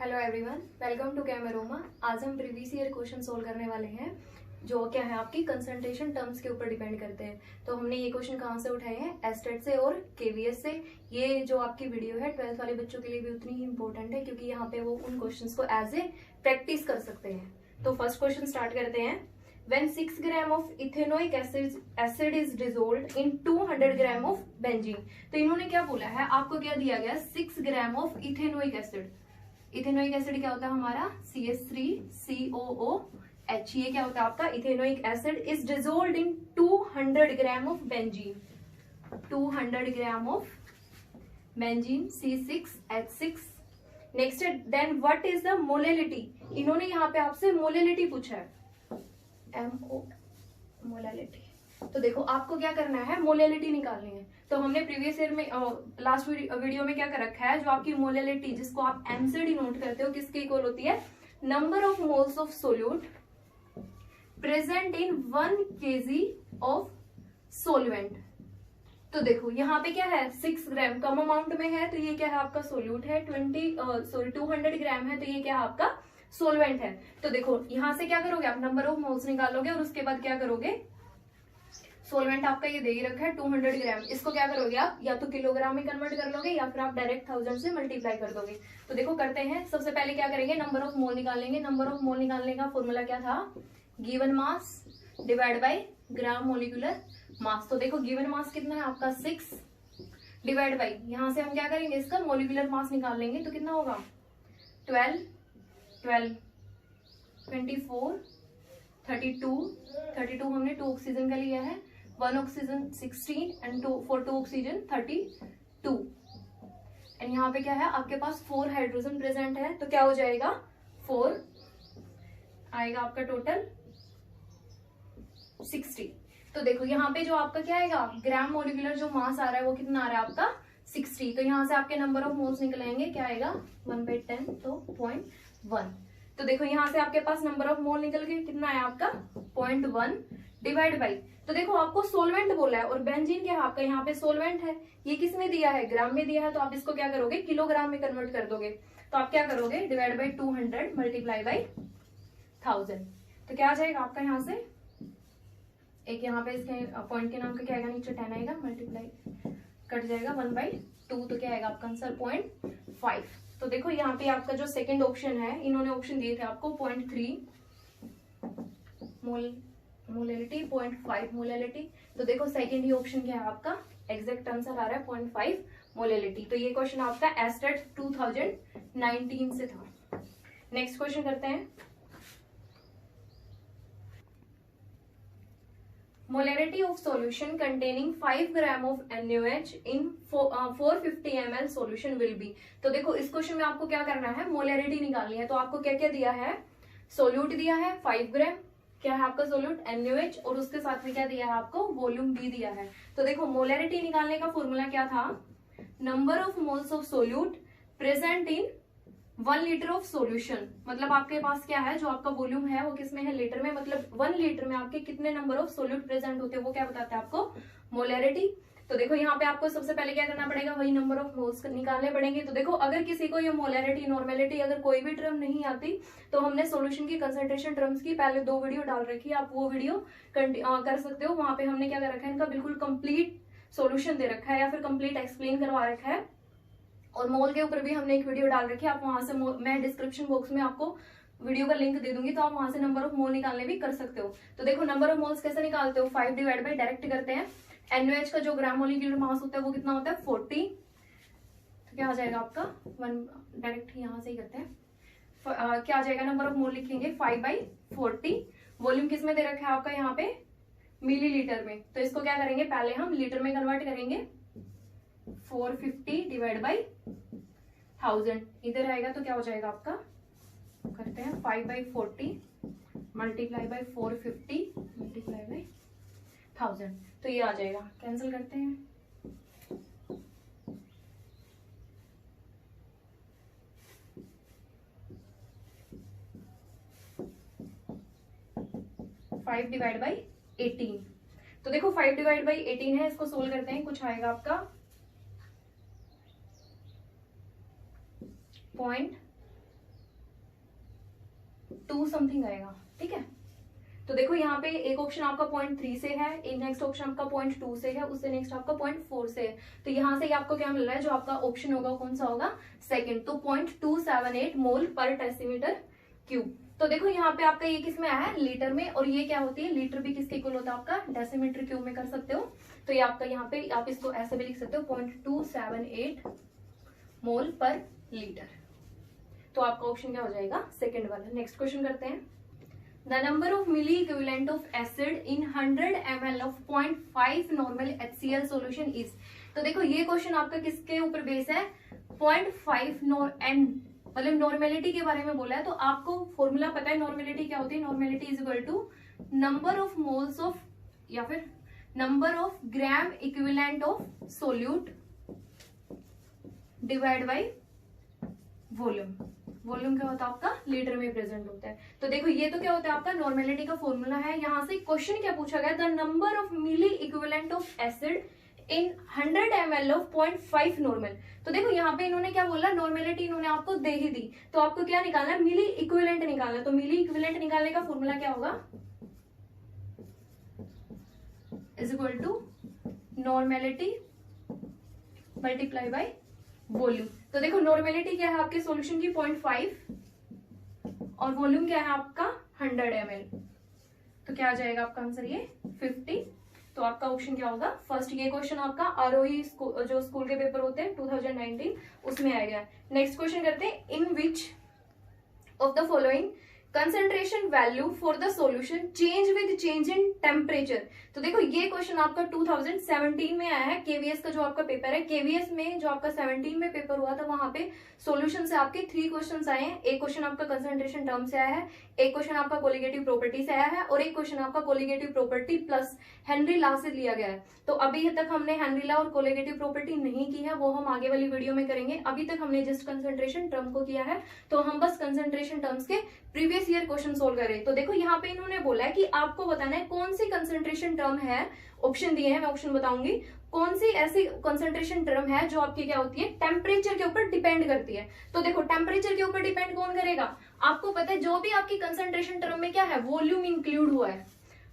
Hello everyone, welcome to कैमरोमा। आज हम प्रीवियस ईयर क्वेश्चन सोल्व करने वाले हैं जो क्या है आपकी कंसंट्रेशन टर्म्स के ऊपर डिपेंड करते हैं। तो हमने ये क्वेश्चन कहाँ से उठाए हैं? एस्टेट से और केवीएस से। ये जो आपकी वीडियो है 12th वाले बच्चों के लिए भी उतनी ही इंपॉर्टेंट है क्योंकि यहाँ पे वो उन क्वेश्चंस को एज ए प्रैक्टिस कर सकते हैं। तो फर्स्ट क्वेश्चन स्टार्ट करते हैं। When 6 gram of ethanoic acid is dissolved in 200 gram of benzene। तो इन्होंने क्या बोला है, आपको क्या दिया गया? 6 gram of ethanoic acid. Ethanoic acid क्या होता है हमारा? CH3COOH। ये क्या होता है आपका? Ethanoic acid is dissolved in 200 gram of benzene. 200 gram of benzene C6H6। Next है, then what is the molality. इन्होंने यहाँ पे आपसे मोलेलिटी पूछा है, MO मोलेलिटी। तो देखो आपको क्या करना है, मोलेलिटी निकालनी है। तो हमने प्रीवियस ईयर में लास्ट वीडियो में क्या कर रखा है, जो आपकी मोलेलिटी जिसको आप M से डिनोट करते हो किसके इक्वल होती है? Number of moles of solute present in 1 kg of solvent. तो देखो यहाँ पे क्या है, 6 ग्राम कम अमाउंट में है तो ये क्या है आपका सोल्यूट है। 200 ग्राम है तो ये क्या है आपका सोलवेंट है। तो देखो यहां से क्या करोगे आप, नंबर ऑफ मोल्स निकालोगे और उसके बाद क्या करोगे, सोलवेंट आपका ये दे ही रखा है 200 ग्राम, इसको क्या करोगे आप, या तो किलोग्राम में कन्वर्ट कर लोगे या फिर आप डायरेक्ट 1000 से मल्टीप्लाई कर दोगे। तो देखो करते हैं, सबसे पहले क्या करेंगे, नंबर ऑफ मोल निकालेंगे। नंबर ऑफ मोल निकालने का फॉर्मूला क्या था? Given mass divide by gram molecular mass. तो देखो गिवन मास कितना है आपका 6 डिवाइड बाई, यहां से हम क्या करेंगे, इसका मोलिकुलर मास निकाल लेंगे तो कितना होगा 12 24 32 हमने 2 ऑक्सीजन का लिया है, 1 ऑक्सीजन 16 एंड 2 ऑक्सीजन 32। एंड यहाँ पे क्या है आपके पास 4 हाइड्रोजन प्रेजेंट है तो क्या हो जाएगा 4 आएगा आपका टोटल 60। तो देखो यहाँ पे जो आपका क्या आएगा, ग्राम मोलिकुलर जो मास आ रहा है वो कितना आ रहा है आपका 60। तो यहाँ से आपके नंबर ऑफ मोल्स निकलेंगे, क्या आएगा 1/10 तो 0.1। तो देखो यहाँ से आपके पास नंबर ऑफ मोल निकल गए, कितना है आपका 0.1 डिवाइड बाई। तो देखो आपको सोलवेंट बोला है और बेंजीन क्या है आपका, यहाँ पे सोलवेंट है, ये किसने दिया है, ग्राम में दिया है, तो आप इसको क्या करोगे किलोग्राम में कन्वर्ट कर दोगे। तो आप क्या करोगे, डिवाइड बाई 200 मल्टीप्लाई बाई 1000। तो क्या आ जाएगा आपका यहाँ से, एक यहाँ पे इसके पॉइंट के नाम का क्या आएगा, नीचे 10 आएगा, मल्टीप्लाई कट जाएगा 1/2, तो क्या आएगा आपका आंसर 0.5। तो देखो यहाँ पे आपका जो सेकंड ऑप्शन है, इन्होंने ऑप्शन दिए थे आपको 0.3 मोलेलिटी, 0.5 मोलेलिटी। तो देखो सेकंड ही ऑप्शन क्या है आपका, एग्जैक्ट आंसर आ रहा है 0.5 मोलेलिटी। तो ये क्वेश्चन आपका एस्टेट 2019 से था। नेक्स्ट क्वेश्चन करते हैं। Molarity of solution containing 5 gram of NaOH in 450 ml solution will be। तो देखो इस क्वेश्चन में आपको क्या करना है, मोलैरिटी निकालनी है। तो आपको क्या क्या दिया है, सोल्यूट दिया है 5 ग्राम, क्या है आपका सोल्यूट NaOH, और उसके साथ में क्या दिया है आपको, वॉल्यूम B दिया है। तो देखो मोलैरिटी निकालने का फॉर्मूला क्या था, number of moles of solute present in 1 litre of solution. मतलब आपके पास क्या है, जो आपका वॉल्यूम है वो किसमें है, लीटर में। मतलब 1 लीटर में आपके कितने नंबर ऑफ सोल्यूट प्रेजेंट होते हैं वो क्या बताते हैं आपको, मोलैरिटी। तो देखो यहाँ पे आपको सबसे पहले क्या करना पड़ेगा, वही नंबर ऑफ मोल्स निकालने पड़ेंगे। तो देखो अगर किसी को ये मोलैरिटी नॉर्मेलिटी अगर कोई भी टर्म नहीं आती तो हमने सोल्यूशन की कंसंट्रेशन टर्म्स की पहले 2 वीडियो डाल रखी है, आप वो वीडियो कर सकते हो। वहां पे हमने क्या कर रखा है, इनका बिल्कुल कंप्लीट सोल्यूशन दे रखा है या फिर कंप्लीट एक्सप्लेन करवा रखा है, और मोल के ऊपर भी हमने एक वीडियो डाल रखी है। आप वहां से मैं डिस्क्रिप्शन बॉक्स में आपको वीडियो का लिंक दे दूंगी, तो आप वहां से नंबर ऑफ मोल निकालने भी कर सकते हो। तो देखो नंबर ऑफ मोल्स कैसे निकालते हो, 5 डिवाइड बाई डायरेक्ट करते हैं। NaOH का जो ग्राम मोलिकुलर मास होता है वो कितना होता है 40। तो क्या आ जाएगा आपका 1, डायरेक्ट यहाँ से ही करते हैं। क्या आ जाएगा, नंबर ऑफ मोल लिखेंगे 5/40। वॉल्यूम किस में दे रखा है आपका, यहाँ पे मिलीलीटर में। तो इसको क्या करेंगे, पहले हम लीटर में कन्वर्ट करेंगे, 450 डिवाइड बाई 1000 इधर आएगा तो क्या हो जाएगा आपका, करते हैं 5/40 मल्टीप्लाई बाई 450 मल्टीप्लाई बाई 1000। तो ये आ जाएगा, कैंसिल करते हैं। Five divide by 18। तो देखो 5 डिवाइड बाई 18 है, इसको सोल्व करते हैं, कुछ आएगा आपका 0.5 0.2 समथिंग आएगा, ठीक है। तो देखो यहाँ पे एक ऑप्शन आपका 0.3 से है, एक नेक्स्ट ऑप्शन आपका 0.2 से है, उससे नेक्स्ट आपका 0.4 से है। तो यहाँ से आपको क्या मिल रहा है, जो आपका ऑप्शन होगा कौन सा होगा, सेकंड। तो 0.278 मोल पर डेसीमीटर क्यूब। तो देखो यहाँ पे आपका ये किस में आया है, लीटर में, और ये क्या होती है, लीटर भी किसके इक्वल होता है आपका, डेसीमीटर क्यूब में कर सकते हो। तो ये आपका यहाँ पे आप इसको ऐसे भी लिख सकते हो 0.278 मोल पर लीटर। तो आपका ऑप्शन क्या हो जाएगा, सेकंड वाला। नेक्स्ट क्वेश्चन करते हैं। The number of milliequivalent of acid in 100 ml of 0.5 normal HCl solution is. तो देखो ये क्वेश्चन आपका किसके ऊपर बेस है, 0.5 मतलब नॉर्मेलिटी के बारे में बोला है। तो आपको फॉर्मूला पता है नॉर्मेलिटी क्या होती है, normality is equal to number of moles of या फिर number of gram equivalent of solute divide by volume. Volume क्या होता है आपका, लीटर में प्रेजेंट होता है। तो देखो ये तो क्या होता है आपका नॉर्मेलिटी का फॉर्मूला है। यहाँ से क्वेश्चन क्या पूछा गया, the number of milliequivalent of acid in 100 ml of 0.5 normal. तो देखो यहाँ पे इन्होंने क्या बोला, नॉर्मेलिटी इन्होंने आपको दे ही दी, तो आपको क्या निकालना है, मिली इक्विवेलेंट निकालना है। तो मिली इक्विवेलेंट निकालने का फॉर्मूला क्या होगा, is equal to normality multiply by volume. तो देखो नॉर्मेलिटी क्या है आपके सॉल्यूशन की 0.5 और वॉल्यूम क्या है आपका 100 ml। तो क्या आ जाएगा आपका आंसर ये 50। तो आपका ऑप्शन क्या होगा, फर्स्ट। ये क्वेश्चन आपका आरोही जो स्कूल के पेपर होते हैं 2019 उसमें आएगा। नेक्स्ट क्वेश्चन करते हैं, in which of the following concentration value for the solution change with change in temperature. तो देखो ये क्वेश्चन आपका 2017 में आया है, केवीएस का जो आपका पेपर है। केवीएस में जो आपका 17 में पेपर हुआ था वहां पे सॉल्यूशन से आपके 3 क्वेश्चन आए हैं। एक क्वेश्चन आपका कंसेंट्रेशन टर्म से आया है, एक क्वेश्चन आपका कोलिगेटिव प्रॉपर्टी से आया है, और एक क्वेश्चन आपका colligative property plus Henry law से लिया गया है। तो अभी तक हमने हेनरी लॉ और कोलिगेटिव प्रॉपर्टी नहीं की है, वो हम आगे वाली वीडियो में करेंगे। अभी तक हमने जस्ट कंसेंट्रेशन टर्म को किया है, तो हम बस कंसेंट्रेशन टर्म्स के प्रीवियस ईयर क्वेश्चन सोल्व करें। तो देखो यहाँ पे इन्होंने बोला है कि आपको बताना है कौन सी कंसेंट्रेशन टर्म है, ऑप्शन दिए हैं, मैं ऑप्शन बताऊंगी, कौन सी ऐसी कंसेंट्रेशन टर्म है जो आपकी क्या होती है, टेम्परेचर के ऊपर डिपेंड करती है। तो देखो टेम्परेचर के ऊपर डिपेंड कौन करेगा, आपको पता है जो भी आपकी कंसेंट्रेशन टर्म में क्या है, वॉल्यूम इंक्लूड हुआ है।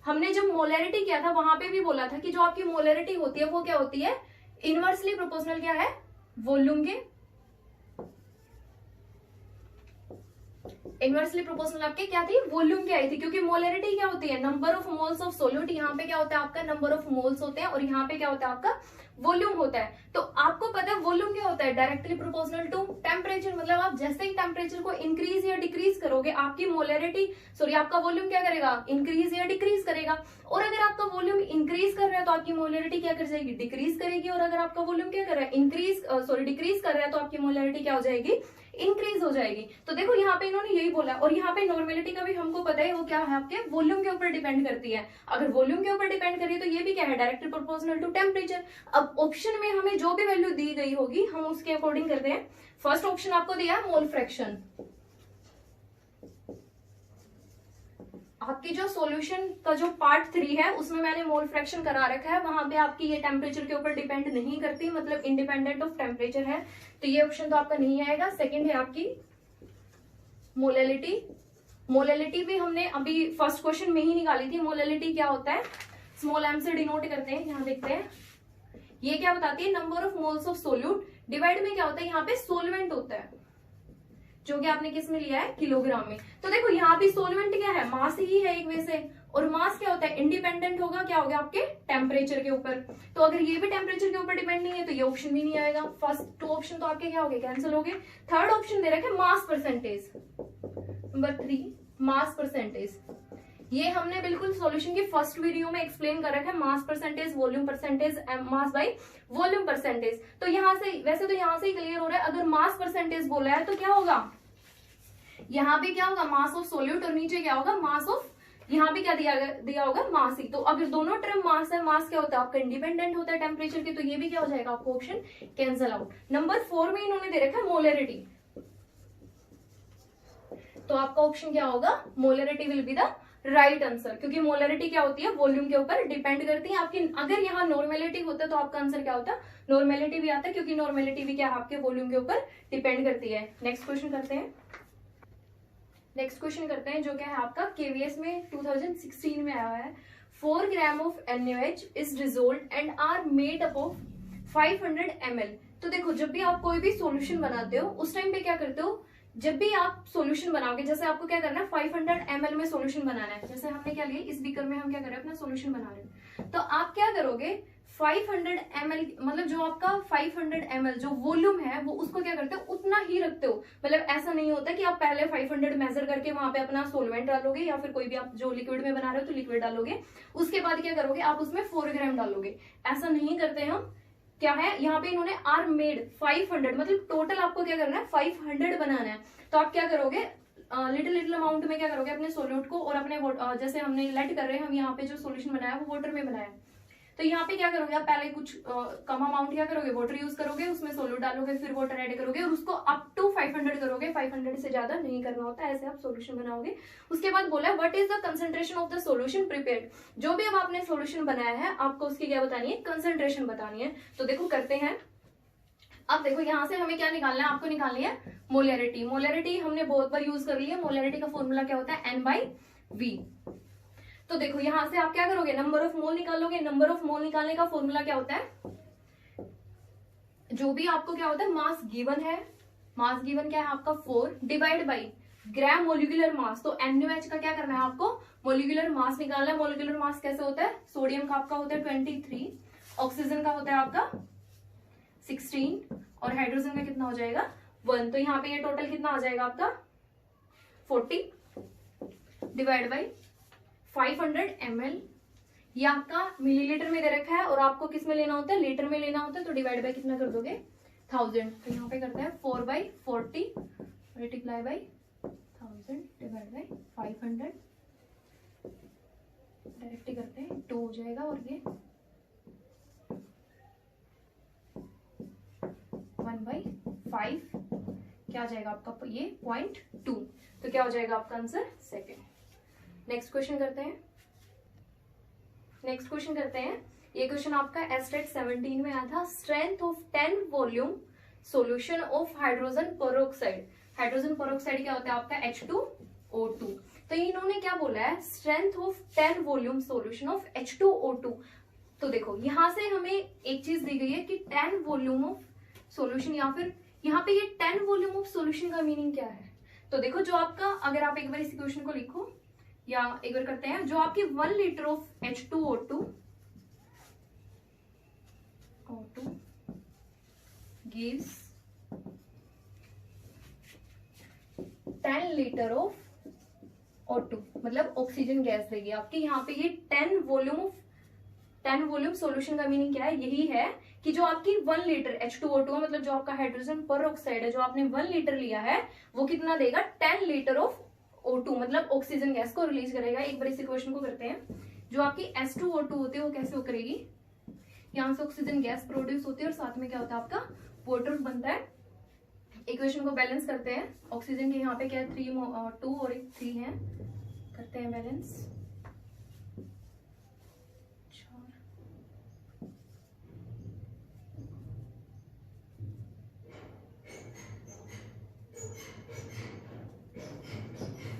हमने जब मोलैरिटी किया था वहां पे भी बोला था कि जो आपकी मोलैरिटी होती है वो क्या होती है, इनवर्सली प्रोपोर्शनल क्या है, वॉल्यूम के इनवर्सली प्रोपोर्शनल आपके क्या थी, वॉल्यूम की आई थी। क्योंकि मोलैरिटी क्या होती है, number of moles of solute. यहाँ पे क्या होता है आपका नंबर ऑफ मोल्स होते हैं, और यहाँ पे क्या होता है आपका वॉल्यूम होता है। तो आपको पता है वॉल्यूम क्या होता है, डायरेक्टली प्रोपोर्शनल टू टेम्परेचर। मतलब आप जैसे ही टेम्परेचर को इंक्रीज या डिक्रीज करोगे, आपकी मोलैरिटी आपका वॉल्यूम क्या करेगा, इंक्रीज या डिक्रीज करेगा। और अगर आपका वॉल्यूम इंक्रीज कर रहा है तो आपकी मोलैरिटी क्या कर जाएगी, डिक्रीज करेगी। और अगर आपका वॉल्यूम क्या कर रहा है, डिक्रीज कर रहा है, तो आपकी मोलैरिटी क्या हो जाएगी, इंक्रीज हो जाएगी। तो देखो यहाँ पे इन्होंने यही बोला। और यहाँ पे नॉर्मेलिटी का भी हमको पता है वो क्या है, आपके वॉल्यूम के ऊपर डिपेंड करती है। अगर वॉल्यूम के ऊपर डिपेंड करिए तो ये भी क्या है, डायरेक्टली प्रोपोर्शनल टू टेम्परेचर। अब ऑप्शन में हमें जो भी वैल्यू दी गई होगी हम उसके अकॉर्डिंग करते हैं। फर्स्ट ऑप्शन आपको दिया मोल फ्रैक्शन। आपकी जो सॉल्यूशन का जो पार्ट 3 है उसमें मैंने मोल फ्रैक्शन करा रखा है, वहां पे आपकी ये टेम्परेचर के ऊपर डिपेंड नहीं करती, मतलब इंडिपेंडेंट ऑफ टेम्परेचर है। तो ये ऑप्शन तो आपका नहीं आएगा। सेकंड है आपकी मोलैलिटी। मोलैलिटी भी हमने अभी फर्स्ट क्वेश्चन में ही निकाली थी। मोलैलिटी क्या होता है, स्मॉल एम से डिनोट करते हैं। यहाँ देखते हैं ये क्या बताती है, number of moles of solute divide में क्या होता है, यहाँ पे सोलवेंट होता है, जो कि आपने किस में लिया है, किलोग्राम में। तो देखो यहाँ पे सोलवेंट क्या है, मास ही है एक वे से। और मास क्या होता है, इंडिपेंडेंट होगा, क्या होगा आपके टेम्परेचर के ऊपर। तो अगर ये भी टेम्परेचर के ऊपर डिपेंड नहीं है तो ये ऑप्शन भी नहीं आएगा। फर्स्ट 2 ऑप्शन तो आपके क्या हो गए, कैंसिल हो गए। थर्ड ऑप्शन दे रखे mass percentage, number 3 mass percentage. ये हमने बिल्कुल सॉल्यूशन की फर्स्ट वीडियो में एक्सप्लेन कर रखा है, mass percentage, volume percentage, mass by volume percentage. तो यहाँ से वैसे तो यहाँ से ही क्लियर हो रहा है, अगर मास परसेंटेज बोला है तो क्या होगा, यहाँ पे क्या होगा, मास ऑफ सोल्यूट, और नीचे क्या होगा, मास ऑफ, यहाँ पे क्या दिया होगा, मास ही। तो अगर दोनों टर्म मास है, मास क्या होता है आपका इंडिपेंडेंट होता है टेम्परेचर के, तो ये भी क्या हो जाएगा आपको ऑप्शन कैंसिल आउट। नंबर 4 में इन्होंने दे रखा है मोलैरिटी, तो आपका ऑप्शन क्या होगा, molarity will be the right answer. क्योंकि मोलैरिटी क्या होती है, वॉल्यूम के ऊपर डिपेंड करती है आपकी। अगर यहाँ नॉर्मेलिटी होता तो आपका आंसर क्या होता, नॉर्मेलिटी भी आता है, क्योंकि नॉर्मेलिटी भी क्या आपके वॉल्यूम के ऊपर डिपेंड करती है। नेक्स्ट क्वेश्चन करते हैं। नेक्स्ट क्वेश्चन करते हैं जो क्या है आपका केवीएस में 2016 में आया है। 4 gram of NaOH is dissolved and are made up of 500 ml। तो देखो जब भी आप कोई भी सॉल्यूशन बनाते हो उस टाइम पे क्या करते हो, जब भी आप सॉल्यूशन बनाओगे, जैसे आपको क्या करना है 500 ml में सॉल्यूशन बनाना है, जैसे हमने क्या लिया इस बीकर में हम क्या कर रहे हैं अपना सॉल्यूशन बना रहे हैं, तो आप क्या करोगे 500 ml मतलब जो आपका 500 ml जो वॉल्यूम है वो उसको क्या करते हो उतना ही रखते हो। मतलब ऐसा नहीं होता कि आप पहले 500 मेजर करके वहां पे अपना सोलवेंट डालोगे या फिर कोई भी आप जो लिक्विड में बना रहे हो तो लिक्विड डालोगे, उसके बाद क्या करोगे आप उसमें 4 ग्राम डालोगे। ऐसा नहीं करते हम। क्या है यहाँ पे इन्होंने आर मेड 500 मतलब टोटल आपको क्या करना है 500 बनाना है। तो आप क्या करोगे लिटिल लिटिल अमाउंट में क्या करोगे अपने सोल्यूट को और अपने जैसे हमने लेट कर रहे हैं हम यहाँ पे जो सोल्यूशन बनाया वो वाटर में बनाया, तो यहाँ पे क्या करोगे आप पहले कुछ कम अमाउंट क्या करोगे वाटर यूज करोगे, उसमें सोल्यूट डालोगे, फिर वाटर ऐड करोगे और उसको अप टू 500 करोगे। 500 से ज्यादा नहीं करना होता, ऐसे आप सोल्यूशन बनाओगे। उसके बाद बोला है what is the concentration of the solution prepared. जो भी अब आपने सोल्यूशन बनाया है आपको उसकी क्या बतानी है, कंसंट्रेशन बतानी है। तो देखो करते हैं। अब देखो यहाँ से हमें क्या निकालना है, आपको निकालनी है मोलैरिटी। मोलैरिटी हमने बहुत बार यूज कर लिया। मोलैरिटी का फॉर्मूला क्या होता है N/V। तो देखो यहां से आप क्या करोगे नंबर ऑफ मोल निकालोगे। नंबर ऑफ मोल निकालने का फॉर्मूला क्या होता है, जो भी आपको क्या होता है मास गिवन है, मास गिवन क्या है आपका 4 divide by gram molecular mass. तो NaOH का क्या करना है आपको मोलिकुलर मास निकालना है। मोलिकुलर मास कैसे होता है, सोडियम का आपका होता है 23, ऑक्सीजन का होता है आपका 16 और हाइड्रोजन का कितना हो जाएगा 1। तो यहाँ पे ये टोटल कितना आ जाएगा आपका 40 डिवाइड बाई 500 ml। ये आपका मिलीलीटर में दे रखा है और आपको किस में लेना होता है लीटर में लेना होता है, तो डिवाइड बाई कितना कर दोगे 1000। तो यहाँ पे करते हैं 4/40 multiply by 1000 divide by 500 direct ही करते हैं 2 हो जाएगा और ये 1/5 क्या आ जाएगा आपका ये 0.2। तो क्या हो जाएगा आपका आंसर सेकेंड। नेक्स्ट क्वेश्चन करते हैं। नेक्स्ट क्वेश्चन करते हैं। ये क्वेश्चन आपका एस्टेट 17 में आया था। Strength of 10 volume solution of hydrogen peroxide. Hydrogen peroxide क्या होता है आपका H2O2। तो इन्होंने क्या बोला है strength of 10 volume solution of H2O2। तो देखो यहां से हमें एक चीज दी गई है कि 10 वॉल्यूम ऑफ सॉल्यूशन या फिर यहाँ पे ये 10 वॉल्यूम ऑफ सॉल्यूशन का मीनिंग क्या है। तो देखो जो आपका अगर आप एक बार इस इक्वेशन को लिखो या एक बार करते हैं, जो आपकी 1 litre of H2O2 gives 10 litre of O2 मतलब ऑक्सीजन गैस देगी आपकी। यहाँ पे ये 10 वॉल्यूम सॉल्यूशन का मीनिंग क्या है, यही है कि जो आपकी 1 लीटर H2O2 मतलब जो आपका हाइड्रोजन पेरोक्साइड है जो आपने 1 लीटर लिया है वो कितना देगा 10 लीटर ऑफ O2 मतलब ऑक्सीजन गैस को रिलीज करेगा। एक बार इस इक्वेशन को करते हैं। जो आपकी H2O2 होती है वो कैसे हो करेगी, यहाँ से ऑक्सीजन गैस प्रोड्यूस होती है और साथ में क्या होता है आपका वाटर बनता है। इक्वेशन को बैलेंस करते हैं। ऑक्सीजन के यहाँ पे क्या है 2 और एक 3 है, करते हैं बैलेंस।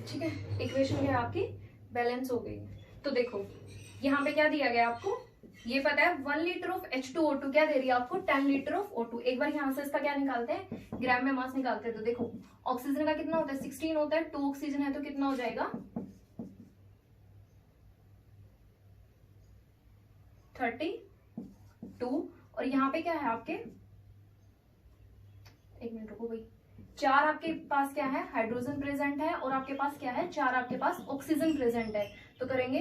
ठीक है, इक्वेशन क्या है आपकी बैलेंस हो गई। तो देखो यहाँ पे क्या दिया गया आपको, ये पता है 1 लीटर ऑफ H2O2 क्या दे रही है आपको 10 लीटर ऑफ O2। एक बार यहाँ से इसका क्या निकालते हैं ग्राम में मास निकालते हैं। तो देखो ऑक्सीजन का कितना होता है 16 होता है, 2 ऑक्सीजन है तो कितना हो जाएगा 32। और यहाँ पे क्या है आपके, एक मिनट रुको भाई, 4 आपके पास क्या है हाइड्रोजन प्रेजेंट है और आपके पास क्या है 4 आपके पास ऑक्सीजन प्रेजेंट है। तो करेंगे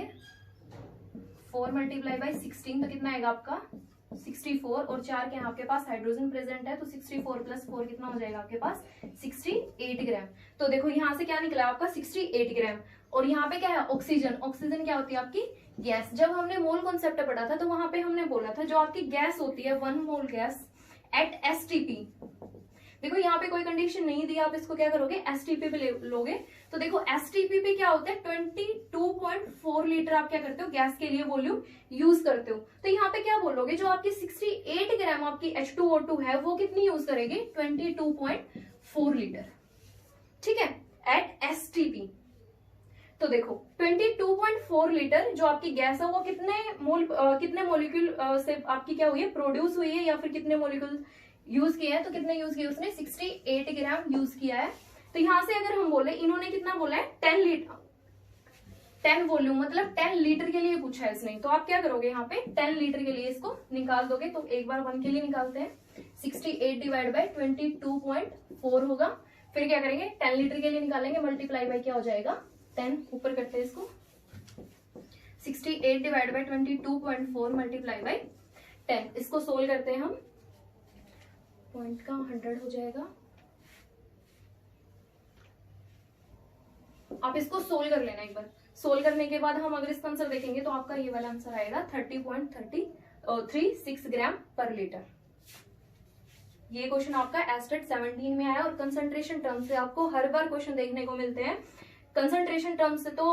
4 मल्टीप्लाई बाई 16 तो कितना आएगा आपका 64 और 4 के यहाँ आपके पास हाइड्रोजन प्रेजेंट है तो 64 प्लस 4 कितना हो जाएगा आपके पास 68 ग्राम। तो देखो यहाँ से क्या निकला आपका 68 ग्राम। और यहाँ पे क्या है ऑक्सीजन। ऑक्सीजन क्या होती है आपकी गैस। जब हमने मोल कॉन्सेप्ट पढ़ा था तो वहां पे हमने बोला था जो आपकी गैस होती है 1 मोल गैस एट STP। देखो यहाँ पे कोई कंडीशन नहीं दी, आप इसको क्या करोगे STP पे लोगे। तो देखो STP पे क्या होता है 22.4 लीटर आप क्या करते हो गैस के लिए वॉल्यूम यूज करते हो। तो यहाँ पे क्या बोलोगे जो आपकी 68 ग्राम आपकी H2O2 है वो कितनी यूज करेगी 22.4 लीटर। ठीक है, एट एसटीपी। तो देखो 22.4 लीटर जो आपकी गैस है वो कितने मोलिक्यूल से आपकी क्या हुई है, प्रोड्यूस हुई है, या फिर कितने मोलिक्यूल यूज किए हैं, तो कितने यूज किए उसने 68 ग्राम यूज किया है। तो यहां से अगर हम बोले, इन्होंने कितना बोला है 10 लीटर, 10 वॉल्यूम मतलब 10 लीटर के लिए पूछा है इसने। तो आप क्या करोगे यहाँ पे 10 लीटर के लिए इसको निकाल दोगे। तो एक बार 1 के लिए निकालते हैं, 68 डिवाइड बाई 22.4 होगा। फिर क्या करेंगे 10 लीटर के लिए निकालेंगे, मल्टीप्लाई बाई क्या हो जाएगा 10, ऊपर करते हैं इसको, 68 डिवाइड बाई 22.4 मल्टीप्लाई बाई 10। इसको सोल्व करते हैं हम, पॉइंट का 100 हो जाएगा। आप इसको सोल्व कर लेना एक बार। सोल्व करने के बाद हम अगर इसका आंसर देखेंगे तो आपका ये वाला आंसर आएगा 30.36 ग्राम पर लीटर। ये क्वेश्चन आपका एस्टेट 17 में आया और कंसंट्रेशन टर्म से आपको हर बार क्वेश्चन देखने को मिलते हैं। कंसंट्रेशन टर्म से तो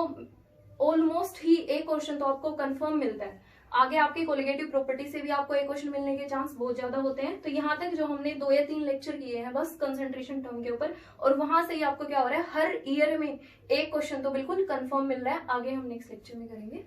ऑलमोस्ट ही एक क्वेश्चन तो आपको कंफर्म मिलता है। आगे आपकी कोलिगेटिव प्रॉपर्टी से भी आपको एक क्वेश्चन मिलने के चांस बहुत ज्यादा होते हैं। तो यहाँ तक जो हमने 2 या 3 लेक्चर किए हैं बस कंसंट्रेशन टर्म के ऊपर, और वहां से ही आपको क्या हो रहा है, हर ईयर में एक क्वेश्चन तो बिल्कुल कंफर्म मिल रहा है। आगे हम नेक्स्ट लेक्चर में करेंगे।